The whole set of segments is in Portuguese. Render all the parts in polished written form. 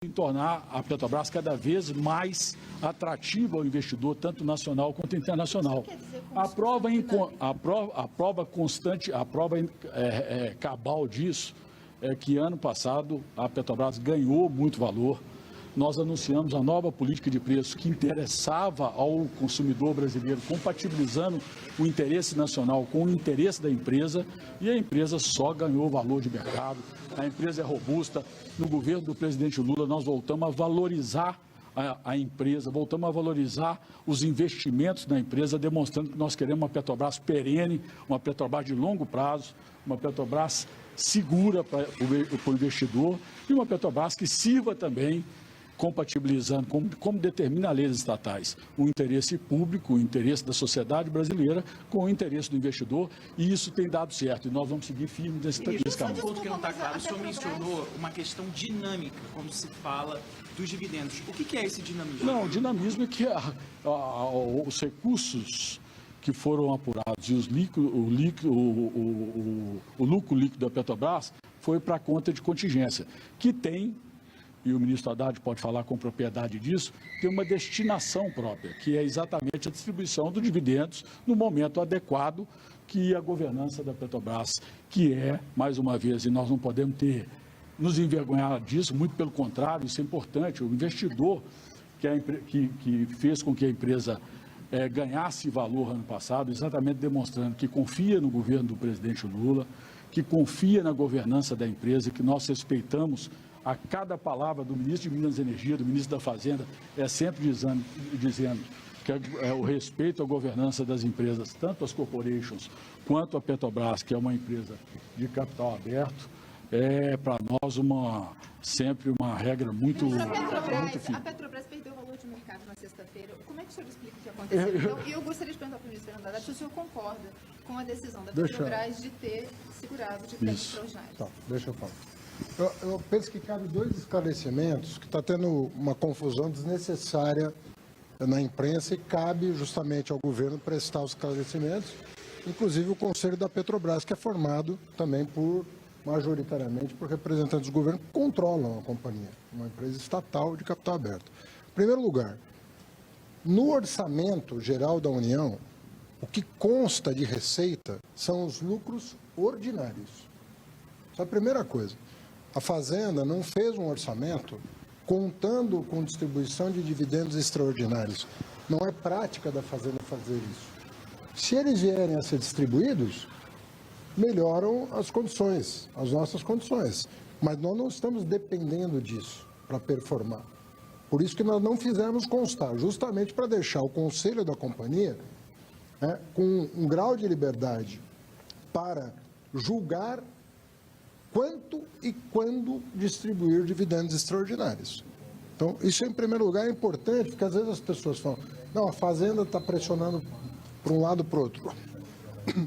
em tornar a Petrobras cada vez mais atrativa ao investidor, tanto nacional quanto internacional. A prova constante, a prova cabal disso é que ano passado a Petrobras ganhou muito valor. Nós anunciamos a nova política de preço que interessava ao consumidor brasileiro, compatibilizando o interesse nacional com o interesse da empresa, e a empresa só ganhou valor de mercado. A empresa é robusta. No governo do presidente Lula, nós voltamos a valorizar a empresa, voltamos a valorizar os investimentos na empresa, demonstrando que nós queremos uma Petrobras perene, uma Petrobras de longo prazo, uma Petrobras segura para o investidor e uma Petrobras que sirva também, compatibilizando, como determina a lei das estatais, o interesse público, o interesse da sociedade brasileira com o interesse do investidor, e isso tem dado certo, e nós vamos seguir firmes nesse caminho. Um ponto que não está claro, o senhor mencionou uma questão dinâmica quando se fala dos dividendos. O que é esse dinamismo? Não, o dinamismo é que os recursos que foram apurados e o lucro líquido da Petrobras foi para a conta de contingência, que tem, e o ministro Haddad pode falar com propriedade disso, tem uma destinação própria, que é exatamente a distribuição dos dividendos no momento adequado, que a governança da Petrobras, que é, mais uma vez, e nós não podemos nos envergonhar disso, muito pelo contrário, isso é importante. O investidor que fez com que a empresa ganhasse valor ano passado, exatamente demonstrando que confia no governo do presidente Lula, que confia na governança da empresa, que nós respeitamos a cada palavra do ministro de Minas e Energia, do ministro da Fazenda, sempre dizendo que o respeito à governança das empresas, tanto as corporations quanto a Petrobras, que é uma empresa de capital aberto, é para nós sempre uma regra muito firme. A Petrobras perdeu o valor de mercado na sexta-feira. Como é que o senhor explica o que aconteceu? E eu gostaria de perguntar para o ministro Fernando Haddad se o senhor concorda com a decisão da Petrobras de ter segurado de crédito extraordinário. Tá, deixa eu falar. Eu penso que cabe dois esclarecimentos, que está tendo uma confusão desnecessária na imprensa e cabe justamente ao governo prestar os esclarecimentos, inclusive o Conselho da Petrobras, que é formado também majoritariamente por representantes do governo que controlam a companhia, uma empresa estatal de capital aberto. Em primeiro lugar, no orçamento geral da União, o que consta de receita são os lucros ordinários. Essa é a primeira coisa. A Fazenda não fez um orçamento contando com distribuição de dividendos extraordinários. Não é prática da Fazenda fazer isso. Se eles vierem a ser distribuídos, melhoram as condições, as nossas condições. Mas nós não estamos dependendo disso para performar. Por isso que nós não fizemos constar, justamente para deixar o conselho da companhia com um grau de liberdade para julgar quanto e quando distribuir dividendos extraordinários. Então, isso em primeiro lugar é importante, porque às vezes as pessoas falam, não, a Fazenda está pressionando para um lado ou para o outro.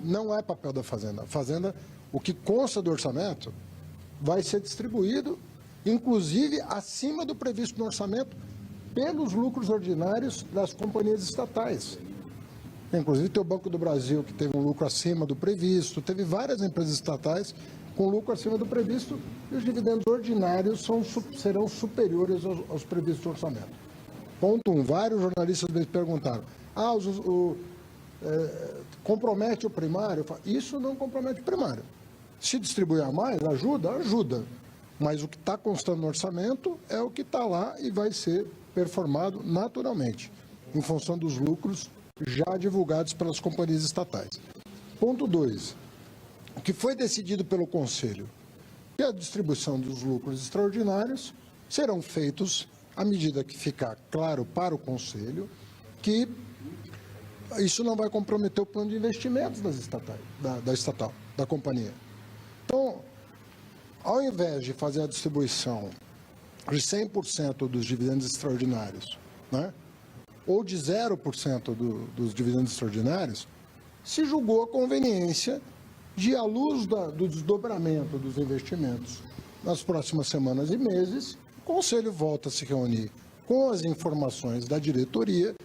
Não é papel da Fazenda. A Fazenda, o que consta do orçamento, vai ser distribuído, inclusive acima do previsto no orçamento, pelos lucros ordinários das companhias estatais. Inclusive tem o Banco do Brasil, que teve um lucro acima do previsto, teve várias empresas estatais com lucro acima do previsto, e os dividendos ordinários serão superiores aos previstos do orçamento. Ponto 1. Vários jornalistas me perguntaram, compromete o primário? Isso não compromete o primário. Se distribuir a mais, ajuda. Mas o que está constando no orçamento é o que está lá e vai ser performado naturalmente, em função dos lucros já divulgados pelas companhias estatais. Ponto 2. O que foi decidido pelo Conselho, que a distribuição dos lucros extraordinários serão feitos à medida que ficar claro para o Conselho que isso não vai comprometer o plano de investimentos da companhia. Então, ao invés de fazer a distribuição de 100% dos dividendos extraordinários, ou de 0% dos dividendos extraordinários, se julgou a conveniência de, à luz do desdobramento dos investimentos nas próximas semanas e meses, o Conselho volta a se reunir com as informações da diretoria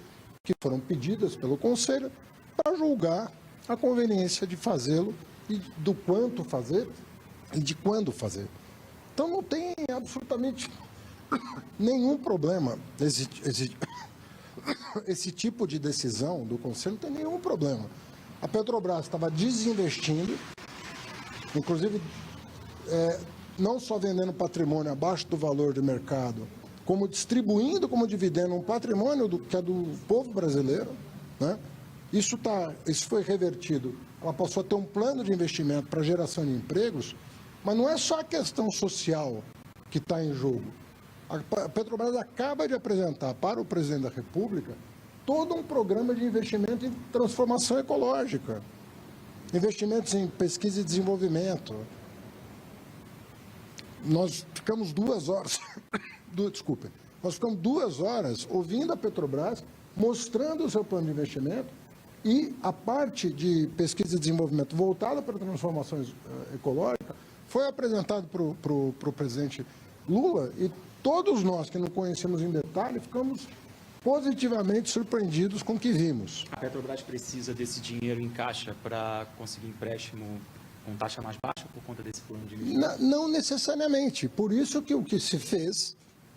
que foram pedidas pelo Conselho para julgar a conveniência de fazê-lo e do quanto fazer e de quando fazer. Então não tem absolutamente nenhum problema. Esse tipo de decisão do Conselho não tem nenhum problema. A Petrobras estava desinvestindo, inclusive não só vendendo patrimônio abaixo do valor de mercado, como distribuindo como dividendo um patrimônio que é do povo brasileiro, né? Isso foi revertido. Ela passou a ter um plano de investimento para geração de empregos, mas não é só a questão social que está em jogo. A Petrobras acaba de apresentar para o presidente da República todo um programa de investimento em transformação ecológica, investimentos em pesquisa e desenvolvimento. Nós ficamos 2 horas, nós ficamos 2 horas ouvindo a Petrobras, mostrando o seu plano de investimento e a parte de pesquisa e desenvolvimento voltada para a transformação ecológica foi apresentado para o presidente Lula e todos nós que não conhecemos em detalhe ficamos positivamente surpreendidos com o que vimos. A Petrobras precisa desse dinheiro em caixa para conseguir empréstimo com taxa mais baixa por conta desse plano de investimento? Não necessariamente. Por isso que o que se fez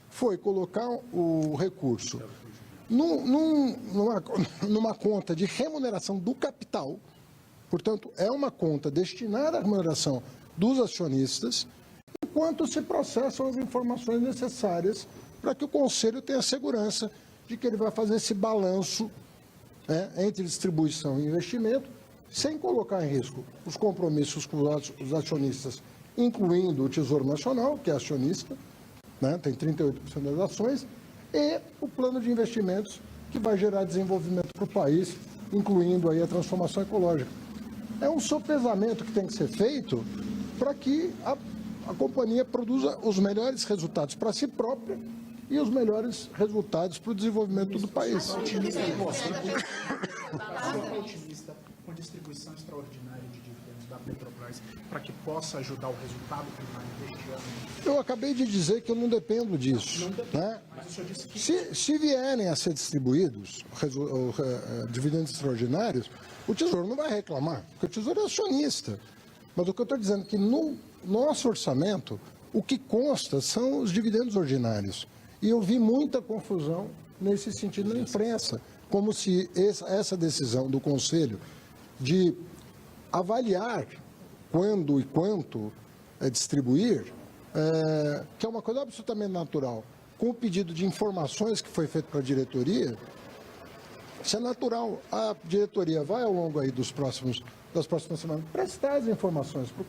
foi colocar o recurso numa conta de remuneração do capital. Portanto, é uma conta destinada à remuneração dos acionistas, enquanto se processam as informações necessárias para que o Conselho tenha segurança de que ele vai fazer esse balanço, né, entre distribuição e investimento, sem colocar em risco os compromissos com os acionistas, incluindo o Tesouro Nacional, que é acionista, né, tem 38% das ações, e o plano de investimentos que vai gerar desenvolvimento para o país, incluindo aí a transformação ecológica. É um sopesamento que tem que ser feito para que a companhia produza os melhores resultados para si própria e os melhores resultados para o desenvolvimento do país. Otimista com a distribuição extraordinária de dividendos da Petrobras para que possa ajudar o resultado primário deste ano? Eu acabei de dizer que eu não dependo disso. Né? Mas o senhor disse que... Se vierem a ser distribuídos dividendos extraordinários, o Tesouro não vai reclamar, porque o Tesouro é acionista. Mas o que eu estou dizendo é que no nosso orçamento, o que consta são os dividendos ordinários. E eu vi muita confusão nesse sentido na imprensa, como se essa decisão do Conselho de avaliar quando e quanto distribuir, que é uma coisa absolutamente natural, com o pedido de informações que foi feito para a diretoria, isso é natural. A diretoria vai, ao longo aí das próximas semanas, prestar as informações para o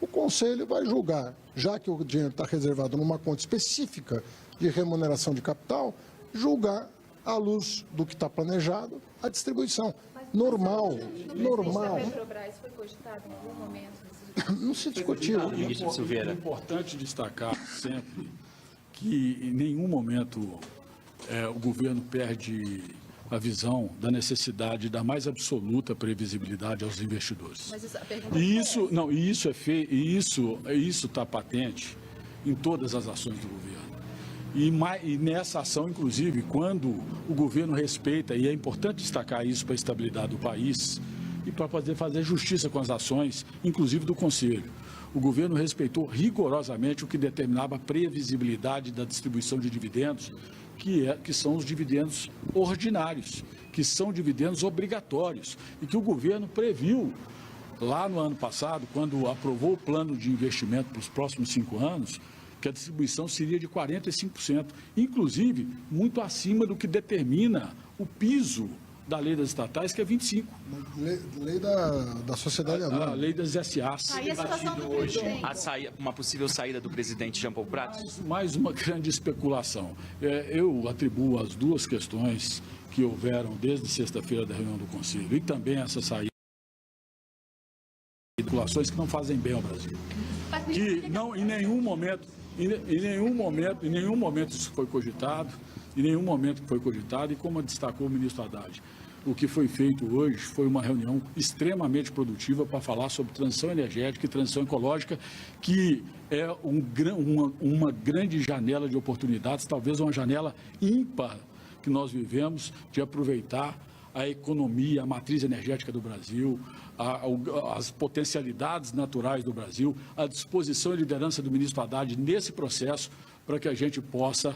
Conselho vai julgar, já que o dinheiro está reservado numa conta específica de remuneração de capital, julgar, à luz do que está planejado, a distribuição. Normal. A Petrobras foi cogitada em algum momento? Não se discutiu. É importante destacar sempre que em nenhum momento o governo perde a visão da necessidade da mais absoluta previsibilidade aos investidores. Mas a pergunta E isso está patente em todas as ações do governo. E nessa ação, inclusive, quando o governo respeita, e é importante destacar isso para a estabilidade do país e para poder fazer justiça com as ações, inclusive do Conselho. O governo respeitou rigorosamente o que determinava a previsibilidade da distribuição de dividendos, que são os dividendos ordinários, que são dividendos obrigatórios, e que o governo previu lá no ano passado, quando aprovou o plano de investimento para os próximos 5 anos, que a distribuição seria de 45%, inclusive muito acima do que determina o piso da lei das estatais, que é 25%. Lei da sociedade A anônima. lei das SAs. Aí a situação do presidente. Uma possível saída do presidente Jean Paul Prats? Mais uma grande especulação. Eu atribuo as duas questões que houveram desde sexta-feira da reunião do Conselho e também essa saída de especulações que não fazem bem ao Brasil. Que não, em nenhum momento isso foi cogitado, e como destacou o ministro Haddad, o que foi feito hoje foi uma reunião extremamente produtiva para falar sobre transição energética e transição ecológica, que é uma grande janela de oportunidades, talvez uma janela ímpar que nós vivemos de aproveitar a economia, a matriz energética do Brasil, as potencialidades naturais do Brasil, a disposição e liderança do ministro Haddad nesse processo para que a gente possa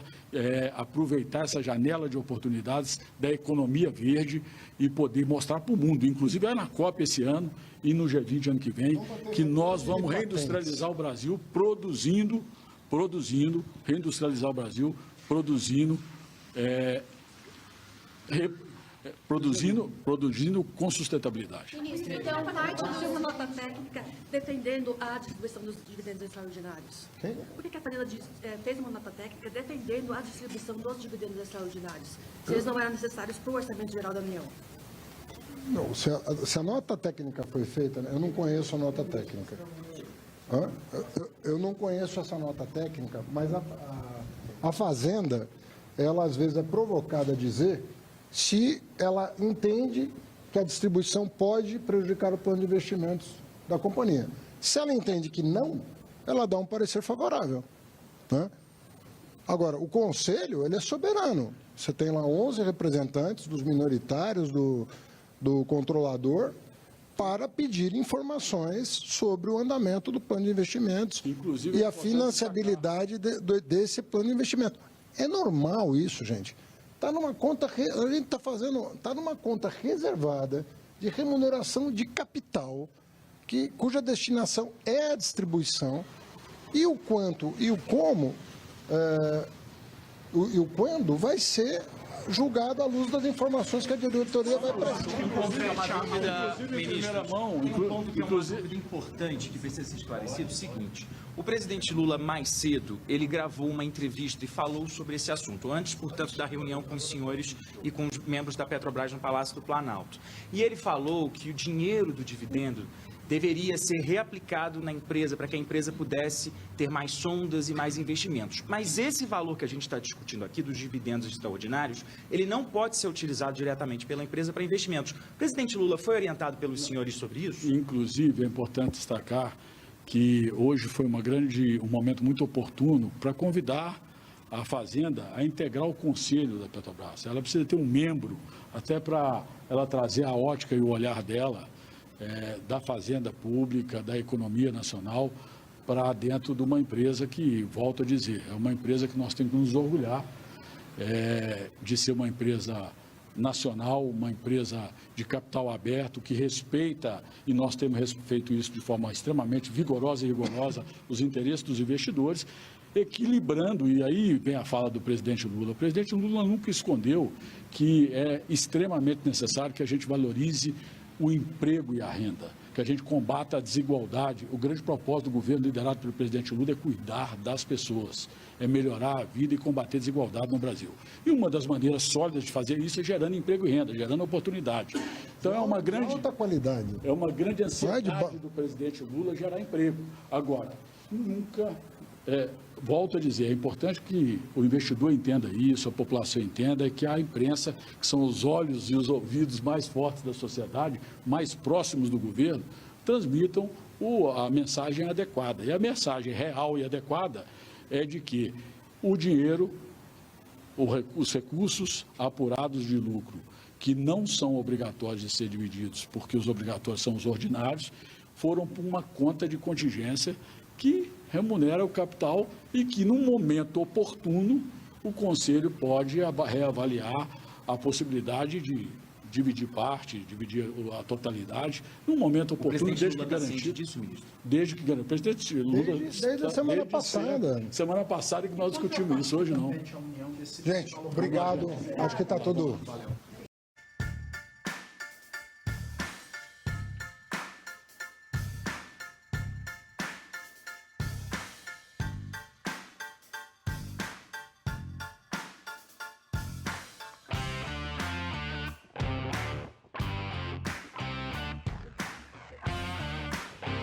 aproveitar essa janela de oportunidades da economia verde e poder mostrar para o mundo, inclusive é na COP esse ano e no G20 ano que vem, que nós vamos reindustrializar o Brasil reindustrializar o Brasil, produzindo com sustentabilidade. Ministro, então, parte de uma nota técnica defendendo a distribuição dos dividendos extraordinários. Quem? Por que a Fernanda fez uma nota técnica defendendo a distribuição dos dividendos extraordinários? Se eles não eram necessários para o Orçamento Geral da União? Não, se a nota técnica foi feita, eu não conheço a nota técnica. Eu não conheço essa nota técnica, mas a Fazenda, ela às vezes é provocada a dizer se ela entende que a distribuição pode prejudicar o plano de investimentos da companhia. Se ela entende que não, ela dá um parecer favorável. Né? Agora, o Conselho, ele é soberano. Você tem lá 11 representantes dos minoritários, do controlador, para pedir informações sobre o andamento do plano de investimentos. Inclusive, e a financiabilidade desse plano de investimento. É normal isso, gente. Está numa conta, a gente está numa conta reservada de remuneração de capital, cuja destinação é a distribuição, e o quanto e o como e o quando vai ser julgado à luz das informações que a diretoria vai prestar. Um ponto que é uma dúvida importante que precisa ser esclarecido é o seguinte: o presidente Lula, mais cedo, ele gravou uma entrevista e falou sobre esse assunto, antes, portanto, da reunião com os senhores e com os membros da Petrobras no Palácio do Planalto. E ele falou que o dinheiro do dividendo deveria ser reaplicado na empresa para que a empresa pudesse ter mais sondas e mais investimentos. Mas esse valor que a gente está discutindo aqui, dos dividendos extraordinários, ele não pode ser utilizado diretamente pela empresa para investimentos. O presidente Lula foi orientado pelos senhores sobre isso? Inclusive, é importante destacar que hoje foi um momento muito oportuno para convidar a Fazenda a integrar o conselho da Petrobras. Ela precisa ter um membro, até para ela trazer a ótica e o olhar dela, da fazenda pública, da economia nacional, para dentro de uma empresa que, volto a dizer, é uma empresa que nós temos que nos orgulhar de ser uma empresa nacional, uma empresa de capital aberto, que respeita, e nós temos feito isso de forma extremamente vigorosa e rigorosa, os interesses dos investidores, equilibrando, e aí vem a fala do presidente Lula. O presidente Lula nunca escondeu que é extremamente necessário que a gente valorize o emprego e a renda, que a gente combata a desigualdade. O grande propósito do governo liderado pelo presidente Lula é cuidar das pessoas, é melhorar a vida e combater a desigualdade no Brasil. E uma das maneiras sólidas de fazer isso é gerando emprego e renda, gerando oportunidade. Então é uma grande alta qualidade. É uma grande ansiedade do presidente Lula gerar emprego. Agora, nunca volto a dizer, é importante que o investidor entenda isso, a população entenda, que a imprensa, que são os olhos e os ouvidos mais fortes da sociedade, mais próximos do governo, transmitam a mensagem adequada. E a mensagem real e adequada é de que o dinheiro, os recursos apurados de lucro, que não são obrigatórios de ser divididos, porque os obrigatórios são os ordinários, foram por uma conta de contingência que remunera o capital e que, num momento oportuno, o Conselho pode reavaliar a possibilidade de dividir parte, dividir a totalidade, num momento oportuno, desde que garantido. Disso, ministro? Desde que garantido. O presidente Lula. Desde a semana passada. Semana passada que nós discutimos isso, hoje não. Gente, obrigado. Acho que está tudo.